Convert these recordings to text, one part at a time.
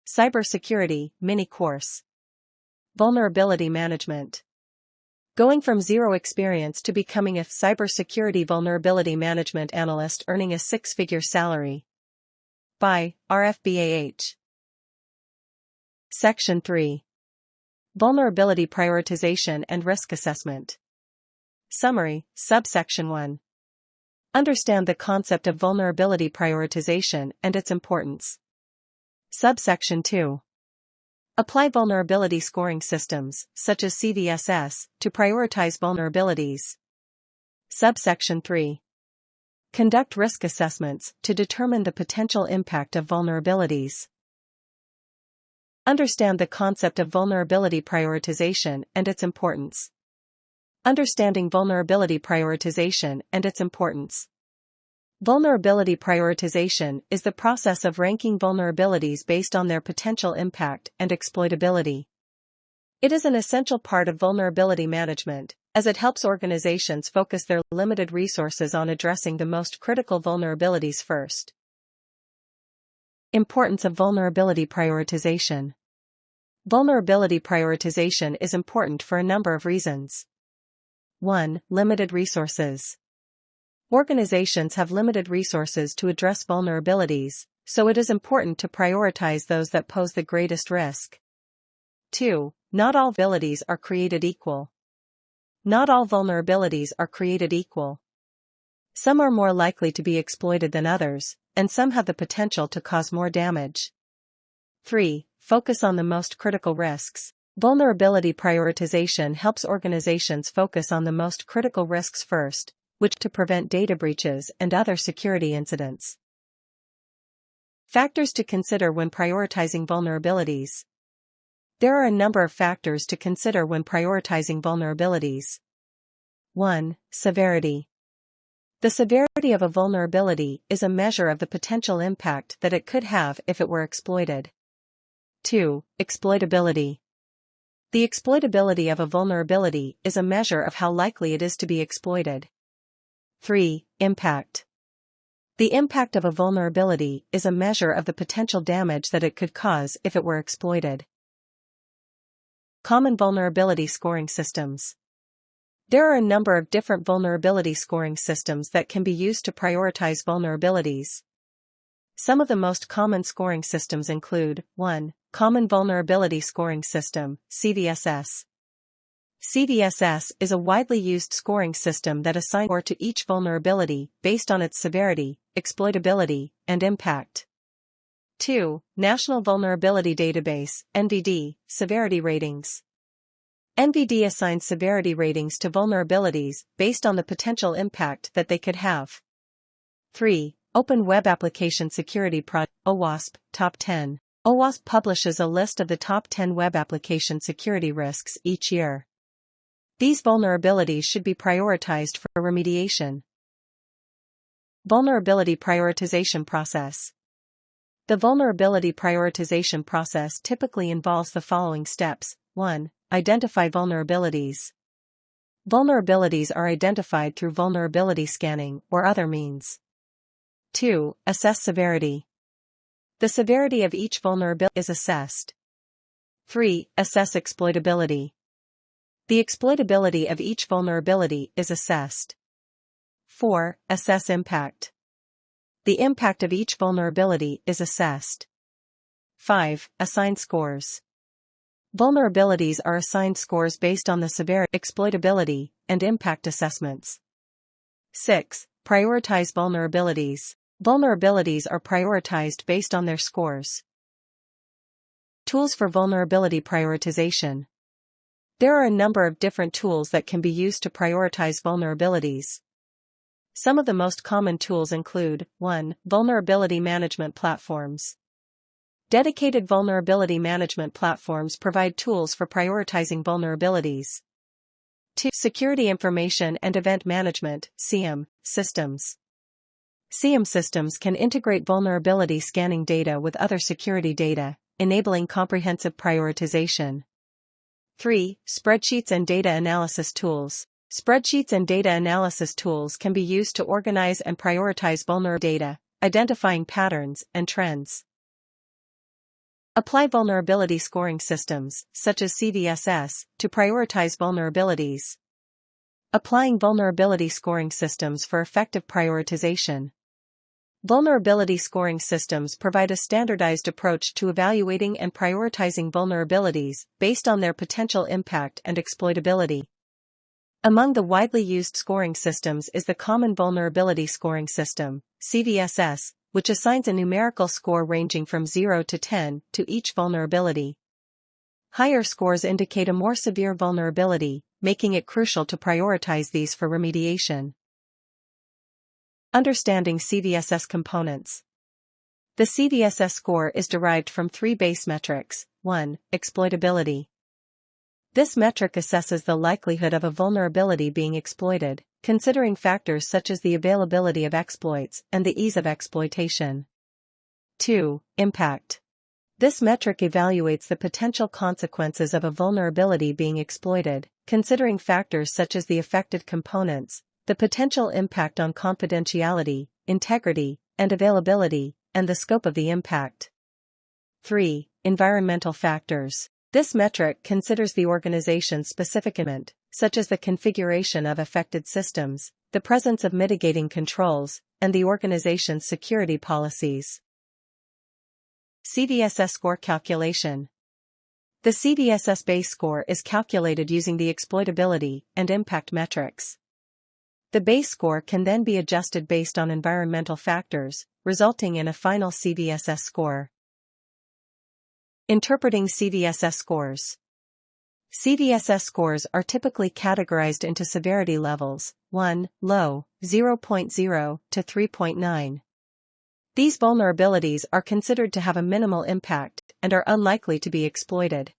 Cybersecurity, mini course. Vulnerability management. Going from zero experience to becoming a cybersecurity vulnerability management analyst earning a six-figure salary. By RFBAH. Section 3. Vulnerability prioritization and risk assessment. Summary, subsection 1. Understand the concept of vulnerability prioritization and its importance. Subsection 2. Apply vulnerability scoring systems, such as CVSS, to prioritize vulnerabilities. Subsection 3. Conduct risk assessments to determine the potential impact of vulnerabilities. Understand the concept of vulnerability prioritization and its importance. Understanding vulnerability prioritization and its importance. Vulnerability prioritization is the process of ranking vulnerabilities based on their potential impact and exploitability. It is an essential part of vulnerability management, as it helps organizations focus their limited resources on addressing the most critical vulnerabilities first. Importance of vulnerability prioritization. Vulnerability prioritization is important for a number of reasons. 1. Limited resources. Organizations have limited resources to address vulnerabilities, so it is important to prioritize those that pose the greatest risk. 2. Not all vulnerabilities are created equal. Not all vulnerabilities are created equal. Some are more likely to be exploited than others, and some have the potential to cause more damage. 3. Focus on the most critical risks. Vulnerability prioritization helps organizations focus on the most critical risks first, which to prevent data breaches and other security incidents. Factors to consider when prioritizing vulnerabilities. There are a number of factors to consider when prioritizing vulnerabilities. 1. Severity. The severity of a vulnerability is a measure of the potential impact that it could have if it were exploited. 2. Exploitability. The exploitability of a vulnerability is a measure of how likely it is to be exploited. 3. Impact. The impact of a vulnerability is a measure of the potential damage that it could cause if it were exploited. Common vulnerability scoring systems. There are a number of different vulnerability scoring systems that can be used to prioritize vulnerabilities. Some of the most common scoring systems include 1. Common Vulnerability Scoring System, CVSS. CVSS is a widely used scoring system that assigns score to each vulnerability based on its severity, exploitability, and impact. 2. National Vulnerability Database, NVD, Severity Ratings. NVD assigns severity ratings to vulnerabilities based on the potential impact that they could have. 3. Open Web Application Security Project, OWASP, Top 10. OWASP publishes a list of the top 10 web application security risks each year. These vulnerabilities should be prioritized for remediation. Vulnerability prioritization process. The vulnerability prioritization process typically involves the following steps. 1. Identify vulnerabilities. Vulnerabilities are identified through vulnerability scanning or other means. 2. Assess severity. The severity of each vulnerability is assessed. 3. Assess exploitability. The exploitability of each vulnerability is assessed. 4. Assess impact. The impact of each vulnerability is assessed. 5. Assign scores. Vulnerabilities are assigned scores based on the severity, exploitability, and impact assessments. 6. Prioritize vulnerabilities. Vulnerabilities are prioritized based on their scores. Tools for vulnerability prioritization. There are a number of different tools that can be used to prioritize vulnerabilities. Some of the most common tools include 1. Vulnerability management platforms. Dedicated vulnerability management platforms provide tools for prioritizing vulnerabilities. 2. Security Information and Event Management (SIEM) systems. SIEM systems can integrate vulnerability scanning data with other security data, enabling comprehensive prioritization. 3. Spreadsheets and data analysis tools. Spreadsheets and data analysis tools can be used to organize and prioritize vulnerable data, identifying patterns and trends. Apply vulnerability scoring systems, such as CVSS, to prioritize vulnerabilities. Applying vulnerability scoring systems for effective prioritization. Vulnerability scoring systems provide a standardized approach to evaluating and prioritizing vulnerabilities based on their potential impact and exploitability. Among the widely used scoring systems is the Common Vulnerability Scoring System, CVSS, which assigns a numerical score ranging from 0 to 10 to each vulnerability. Higher scores indicate a more severe vulnerability, making it crucial to prioritize these for remediation. Understanding CVSS components. The CVSS score is derived from three base metrics. 1. Exploitability. This metric assesses the likelihood of a vulnerability being exploited, considering factors such as the availability of exploits and the ease of exploitation. 2. Impact. This metric evaluates the potential consequences of a vulnerability being exploited, considering factors such as the affected components, the potential impact on confidentiality, integrity, and availability, and the scope of the impact. 3. Environmental factors. This metric considers the organization's specific environment, such as the configuration of affected systems, the presence of mitigating controls, and the organization's security policies. CVSS score calculation. The CVSS base score is calculated using the exploitability and impact metrics. The base score can then be adjusted based on environmental factors, resulting in a final CVSS score. Interpreting CVSS scores. CVSS scores are typically categorized into severity levels, 1, low, 0.0 to 3.9. These vulnerabilities are considered to have a minimal impact and are unlikely to be exploited.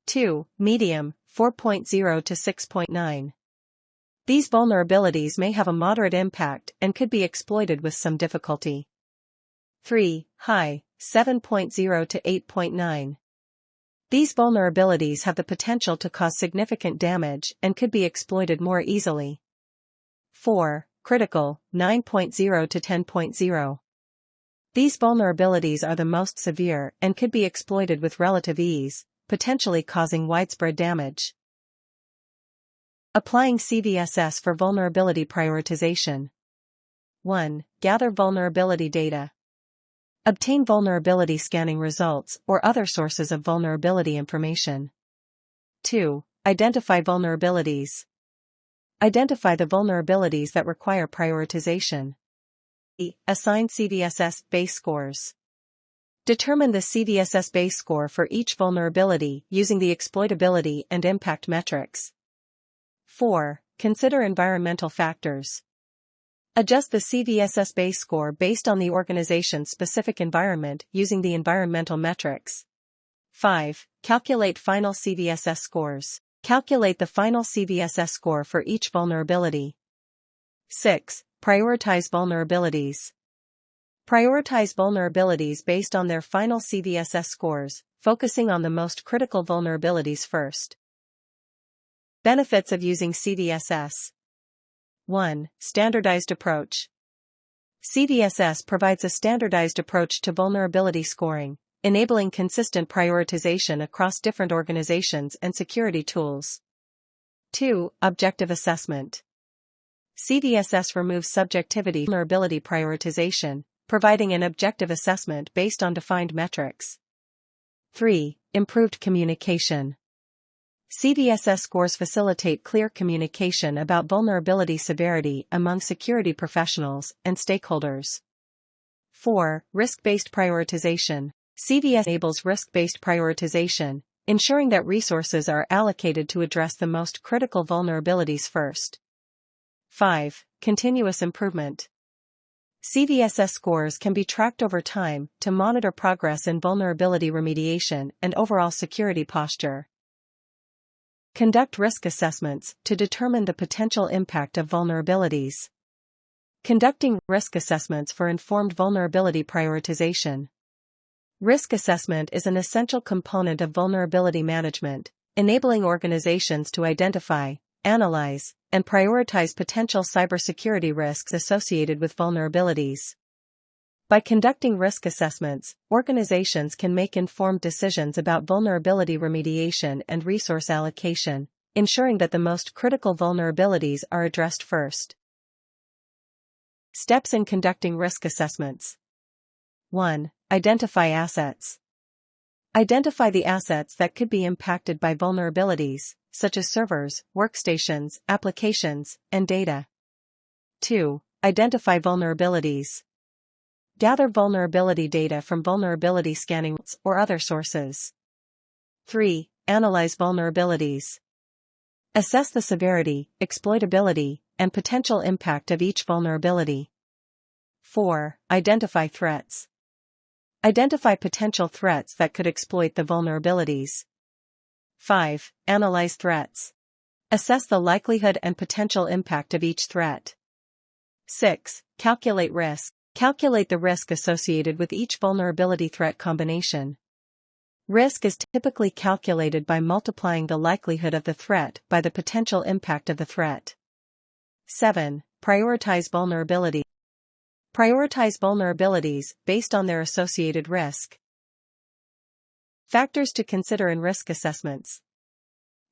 2, medium, 4.0 to 6.9. These vulnerabilities may have a moderate impact and could be exploited with some difficulty. 3, high, 7.0 to 8.9. These vulnerabilities have the potential to cause significant damage and could be exploited more easily. 4, critical, 9.0 to 10.0. These vulnerabilities are the most severe and could be exploited with relative ease, potentially causing widespread damage. Applying CVSS for vulnerability prioritization. 1. Gather vulnerability data. Obtain vulnerability scanning results or other sources of vulnerability information. 2. Identify vulnerabilities. Identify the vulnerabilities that require prioritization. Assign CVSS base scores. Determine the CVSS base score for each vulnerability using the exploitability and impact metrics. 4. Consider environmental factors. Adjust the CVSS base score based on the organization's specific environment using the environmental metrics. 5. Calculate final CVSS scores. Calculate the final CVSS score for each vulnerability. 6. Prioritize vulnerabilities. Prioritize vulnerabilities based on their final CVSS scores, focusing on the most critical vulnerabilities first. Benefits of using CVSS. 1. Standardized approach. CVSS provides a standardized approach to vulnerability scoring, enabling consistent prioritization across different organizations and security tools. 2. Objective assessment. CVSS removes subjectivity vulnerability prioritization, providing an objective assessment based on defined metrics. 3. Improved communication. CVSS scores facilitate clear communication about vulnerability severity among security professionals and stakeholders. 4. Risk-based prioritization. CVSS enables risk-based prioritization, ensuring that resources are allocated to address the most critical vulnerabilities first. 5. Continuous improvement. CVSS scores can be tracked over time to monitor progress in vulnerability remediation and overall security posture. Conduct risk assessments to determine the potential impact of vulnerabilities. Conducting risk assessments for informed vulnerability prioritization. Risk assessment is an essential component of vulnerability management, enabling organizations to identify, analyze, and prioritize potential cybersecurity risks associated with vulnerabilities. By conducting risk assessments, organizations can make informed decisions about vulnerability remediation and resource allocation, ensuring that the most critical vulnerabilities are addressed first. Steps in conducting risk assessments. 1. Identify assets. Identify the assets that could be impacted by vulnerabilities, such as servers, workstations, applications, and data. 2. Identify vulnerabilities. Gather vulnerability data from vulnerability scanning or other sources. 3. Analyze vulnerabilities. Assess the severity, exploitability, and potential impact of each vulnerability. 4. Identify threats. Identify potential threats that could exploit the vulnerabilities. 5. Analyze threats. Assess the likelihood and potential impact of each threat. 6. Calculate risk. Calculate the risk associated with each vulnerability threat combination. Risk is typically calculated by multiplying the likelihood of the threat by the potential impact of the threat. 7. Prioritize vulnerability. Prioritize vulnerabilities based on their associated risk. Factors to consider in risk assessments.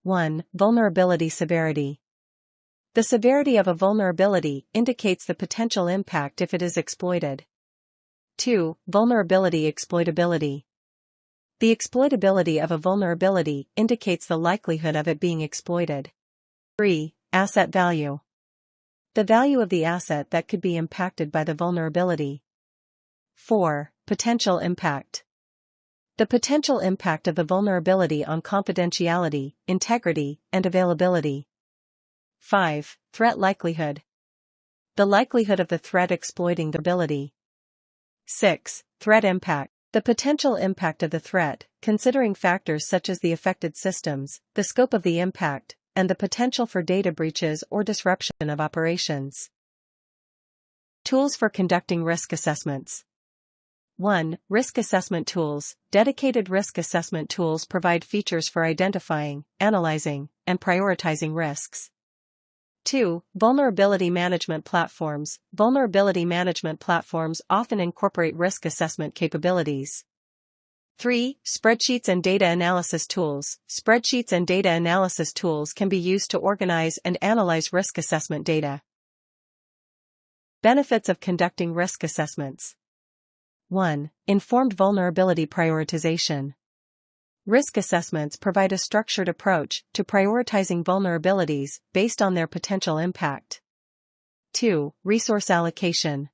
1. Vulnerability severity. The severity of a vulnerability indicates the potential impact if it is exploited. 2. Vulnerability exploitability. The exploitability of a vulnerability indicates the likelihood of it being exploited. 3. Asset value. The value of the asset that could be impacted by the vulnerability. 4. Potential impact. The potential impact of the vulnerability on confidentiality, integrity, and availability. 5. Threat likelihood. The likelihood of the threat exploiting the vulnerability. 6. Threat impact. The potential impact of the threat, considering factors such as the affected systems, the scope of the impact, and the potential for data breaches or disruption of operations. Tools for conducting risk assessments. 1. Risk assessment tools. Dedicated risk assessment tools provide features for identifying, analyzing, and prioritizing risks. 2. Vulnerability management platforms. Vulnerability management platforms often incorporate risk assessment capabilities. 3. Spreadsheets and data analysis tools. Spreadsheets and data analysis tools can be used to organize and analyze risk assessment data. Benefits of conducting risk assessments. 1. Informed vulnerability prioritization. Risk assessments provide a structured approach to prioritizing vulnerabilities based on their potential impact. 2. Resource allocation.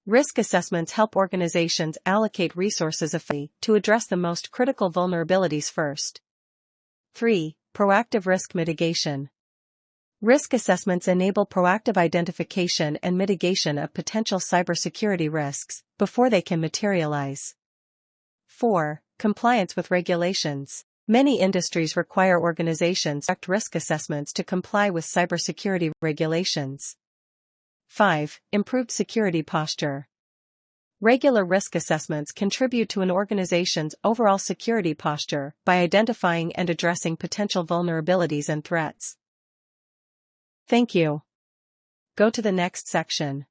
Risk assessments help organizations allocate resources effectively to address the most critical vulnerabilities first. 3. Proactive risk mitigation. Risk assessments enable proactive identification and mitigation of potential cybersecurity risks before they can materialize. 4. Compliance with regulations. Many industries require organizations to conduct risk assessments to comply with cybersecurity regulations. 5. Improved security posture. Regular risk assessments contribute to an organization's overall security posture by identifying and addressing potential vulnerabilities and threats. Thank you. Go to the next section.